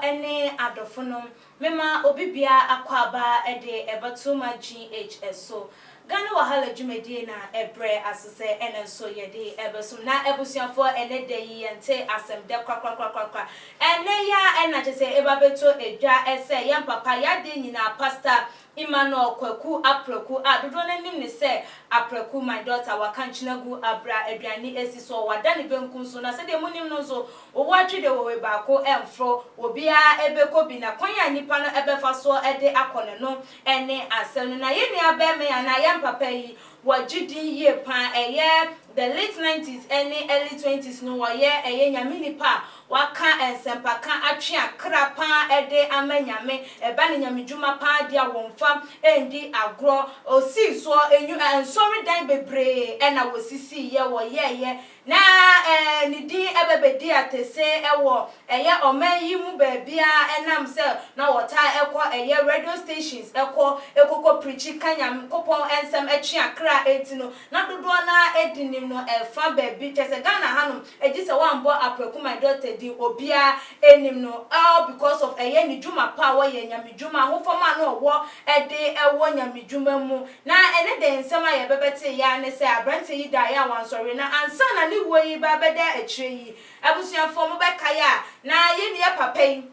ene adofonom mema obibia akwaba ede ebatuma GHS so Ghana wahala jumedie na ebre asese ene so yede ebesum na ebusuafo ene de yente asem de kwa ene ya ena chese ebabeto edwa ese yam papa ya de nyina pastor Emmanuel Kwaku Apreku adodo nanim ne se Apreku my daughter wakanchinagu abra aduane esiso wada ne benkum so na se de munim no so owatwe de wo baako emfro obia ebeko bi na kwanya nipa no ebefa so ede akone no ene asem na ye nua be me ya na yam papa yi wajidi ye pan the late 90s any early 20s no waye nyame nipa waka ensempa kan atwe akra pan ede amanyame eba ne nyame dwuma pan dia wonfa endi agro osi so enyu sorry dan bebre ena wosisi ye wo ye na ni din ebebedi atese ewo oman yi mu baabia enam se na wota ekọ radio stations ekoko preach kanyam kopon ensem atwe akra etino na dodo na edinim no efa baabi tese Ghana hanum ejise wambo Apreku my daughter di obia enim no all because of ni dwuma power ye nyame dwuma hofoma no wo ede ewo nyame dwuma mu na ene de nsema ye bebete ya ne se abrante yi da ya wansori na ansa na ne wo yi ba beda akire yi abusuafo mo beka ya na ye ne papa yi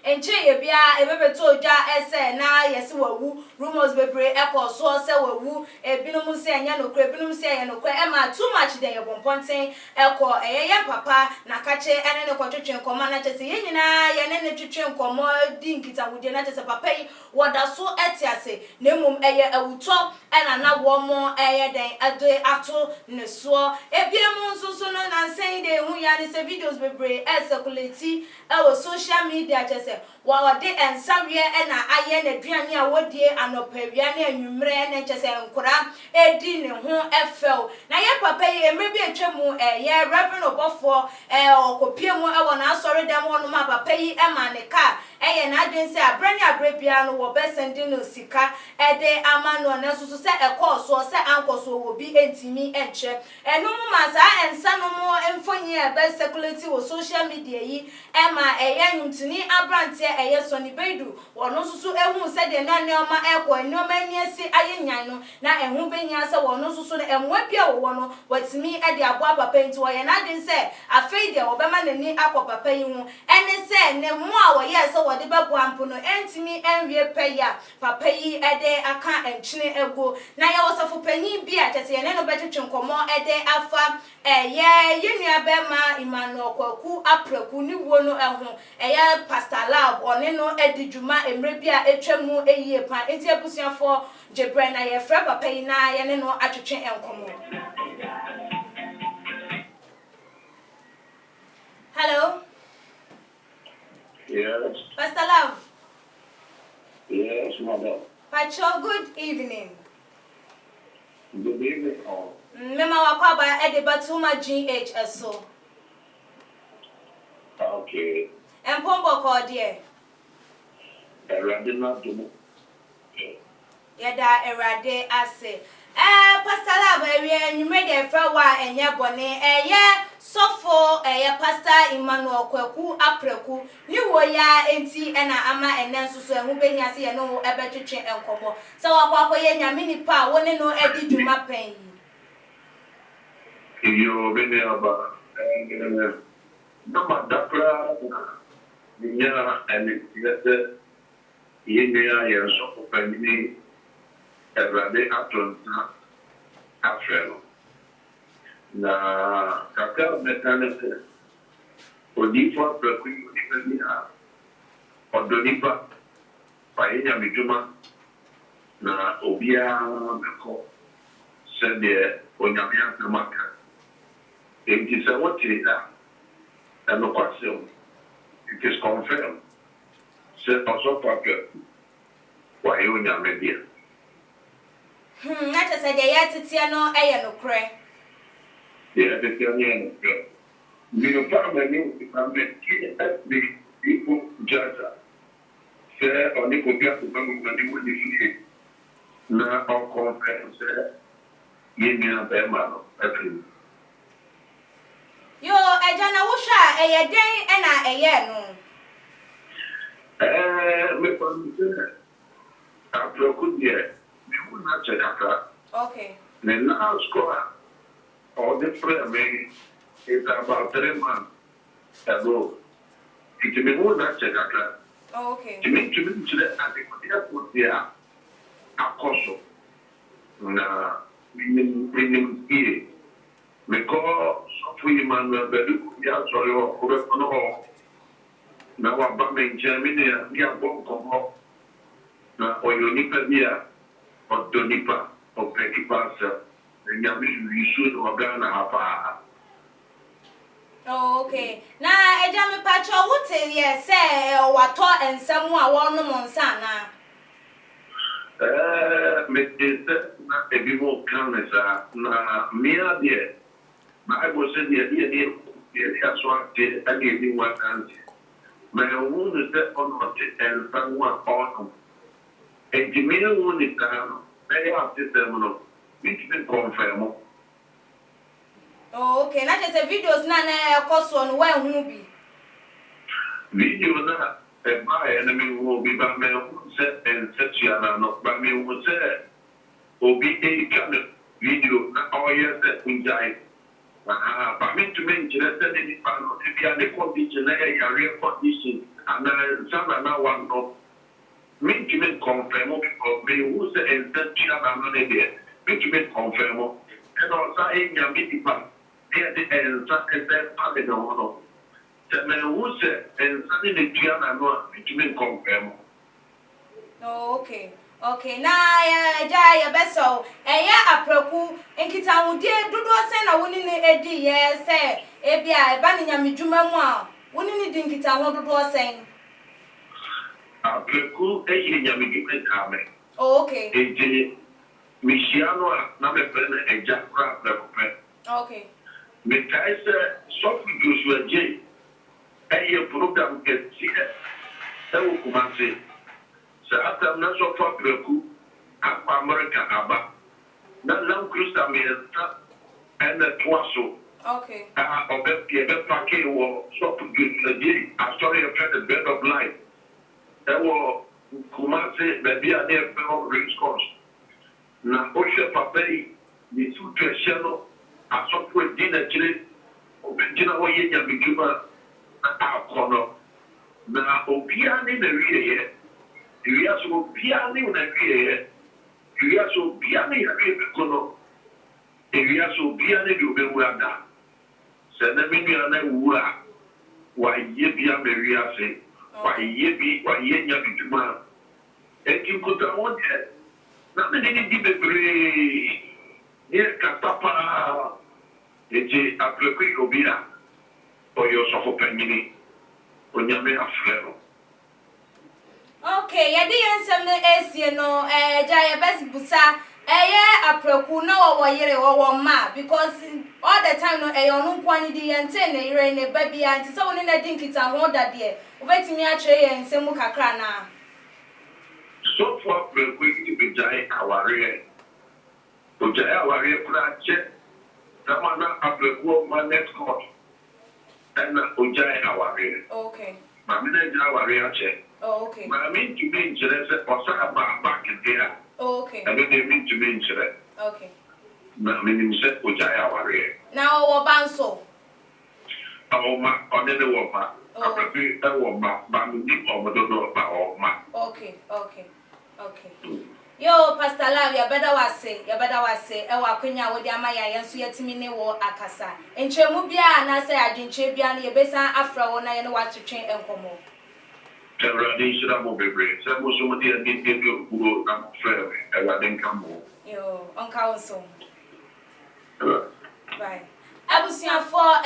enche ye bia ebebeto oja ese na yesi wawu rumors bebre ekoso se wawu ebinom se anya no kra ebinom se anya no kra ema too much dey bonponten eko ye papa na kache ene ne kwotwetwe nkoma na chese ye nyina ye ne twetwe nkoma di nkita wudie na chese papa yi woda so etiase na mum awuto ena na wo mo den ade ato ne so ebiemu nsusu no na nsen de hu ya ne se videos bebre circulate social media chese wawade ensawie ena aye na duane a wodie anopawia na anwumre na chese nkura edi ne ho efel na ye papa ye emre bi atwemu ye reverend obofo okopie mu ewo na asori dem wono ma papa yi ema ne ka na adwen se abrani abrebia no wo besending no sika ede amano na susu se ekoso se ankoso wo bi entimi enche enu mu ma sa ensa no mu emfonyi e be circulate wo social media yi ema nyumtini abrante Soni Bedu wono susu ehu se de na neoma neoma niesi ayenyan no na ehu benya se wono susu na emwa bia wo no watimi ede aboa papa nti wo ye na den se afei de obema nani akọ papa yi hu ene se ne mu a wo ye se wo de bebo ampo no entimi enwie peya papa yi ede aka enchine ego na ye wosofo panyi bia tese ye ne no betwetwe nkomo ede afa ye nua bema Emmanuel Kwaku Apreku ni wo no ehu pastor lab one no edijuma emre bia etwemu eyie pan enti abusuafo jebre na ye fra papa yi na ye ne no atwetwe enkomo. Hello. Yes. Pastor lab. Yes, madam. Pacho, good evening. Good evening all. Mema wakwaba Batuma GHS so. Okay. Empombo ko die. Erade na domo. Yada erade ase. Pastor lab ewie nyume de fra wa enye bone sofo pastor Emmanuel Kwaku Apreku ni wo ya enti ena ama enen susu ehu behia se ye no ebetwetwe enkomo se wakwa ye nyame nipa woni no edi dwuma pen yi yo bene aba no madakra nya ene yete yenya ye sofo panini erade atonta afrelo na kaka mekanese odifa Apreku onipa odonipa payenya miduma na obia meko sende onyame atamaka enti se wote da no kwasem it is confirmed se also Apreku wa onyame dia na tese de yetitia no no kre yeah, the Kenyan. You family, the people judge. Say, on the copia to come when you will defeat. Now, on conference, you mean a bema. Yo, Ejana Wusha, a day and a no. Me consider after good year, me would not check after. Okay. The now score or the prayer me is about 3 months ago. It me would not check after. Okay. To me, to the adequate there, a coso. Na, minimum here. Me call Sophie man, Bedu, sorry, or na waba menjamini ya bonko na oyonipa bia odonipa opetipa sa nyame wisu no Ghana hapa. Okay. Na eja me pacho wote ye se wato ensam a wono monsa na. Me tese na ebimo kanesa na mia de Bible said the aswate and the one anti. My own is that on and someone on. And the main one is down. They have this terminal. Which will confirm. Oh, okay. Na just a videos na course on where who be. Video na my enemy will be by my own set and set you not by me will say. Obi a channel video na all yes that we die. But me to mention that any panel, if you are the condition, a real condition, and some are now one of me to make confirm because me who say and that you are not there. Me to make confirm and also in your meeting, there the and such as that family no. The man who say and something that you are not, me to make confirm. Oh, okay. Okay, na ya beso ya apreku enkita wudie dodo se na woni ne edi ye se e bia e ba ne nyamedwuma mu a woni ne di nkita ho dodo sen Apreku e ye nyamedwuma kame. Oh, okay. Eje Michiano na me pene eja kra apreku. Okay. Me kai se sofu Joshua J e program ke ti e wo kumase. After na so for Preku, America Abba. Now Christa me and the Twasso. Okay. Obey Pake or so to get the I saw you at the bed of life. There were Kumase, the Bia near Race Course. Now, Osha Pape, the two to a shallow, a software dinner chili, Obina Wayya Biguma, a corner. Now, Obiani the rear. You are so piano in a year. You are so piano in a cono. You are so piano you be well done. Send a million wura. Why ye be a Maria say? Why ye be Yabituma? And you could have want it. Nothing in the brave. Here, Catapa. It's a prequel obia. Or your soft penny. When you may have flannel. Okay, ya di ensem ne esie no ja ya best busa apreku na wo yere wo ma because all the time no onu nkwani di yente ne yere ne babia nti so woni na di nkita ho da de obetimi a kire ye ensem kakra na so for apreku ti be jai aware o jai aware kura che na na apreku ma next court and o jai aware okay ma me na jai aware che. Oh, okay. But I mean to be interested or something back in there. Oh, okay. I don't mean to be interested. Okay. But I mean, you said, Ujaya warrior. Now, what banso? Oh, my, on the woman. I prefer that woman, but I mean, you don't know about my. Okay, okay, okay. Yo, Pastor Love, you better was say, Ewa Quenya, with Yamaya, and Suyatimi wo Akasa. And Chemubia, and I say, I didn't Chebian, your best afro when I know what to train and come home. Should have moved brave. Some was somebody that didn't give you who I'm fair, and I didn't come home. Yo, on council. Bye. Abusia for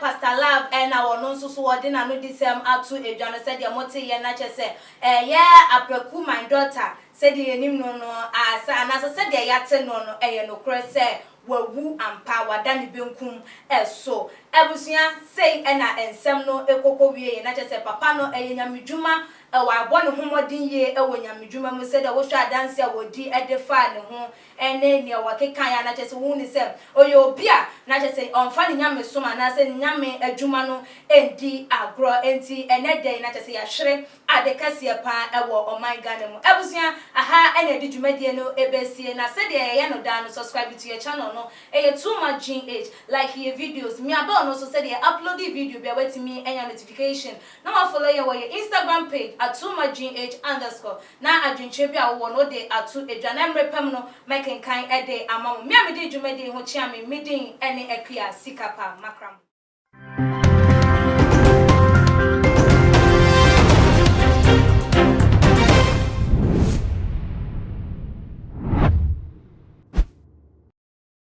Pastor Love and our non so ordin and no disem atu edwan said your moti ye na chese apreku my daughter said the nim no asa and as said the yate no no kure se wawu ampa wadani benkum eso abusia say na ensem no ekoko wie na chese papa no nyamedwuma wa abo ne homodin ye e wo nyamedwuma mu se da wo hwa adanse a wodi e de fa ne ho ene ne wa kekan ya na chese wo ni se oye obi a na chese onfa ne nyame so ma na se nyame adwuma no endi agro enti ene den na chese ya hwere ade kase pa e wo oman Ghana mu ebusia aha ene di dwumadie no ebesie na se de ye no da no subscribe to your channel no e too much GH like your videos me about no so say they upload the video be waiting me any notification now I follow your Instagram page @tumaGH_ na adwinche bia wo no de atu edwana mrepam no making kind e de amam me amede dwumadi ho chia me midin ene akua sikapa makram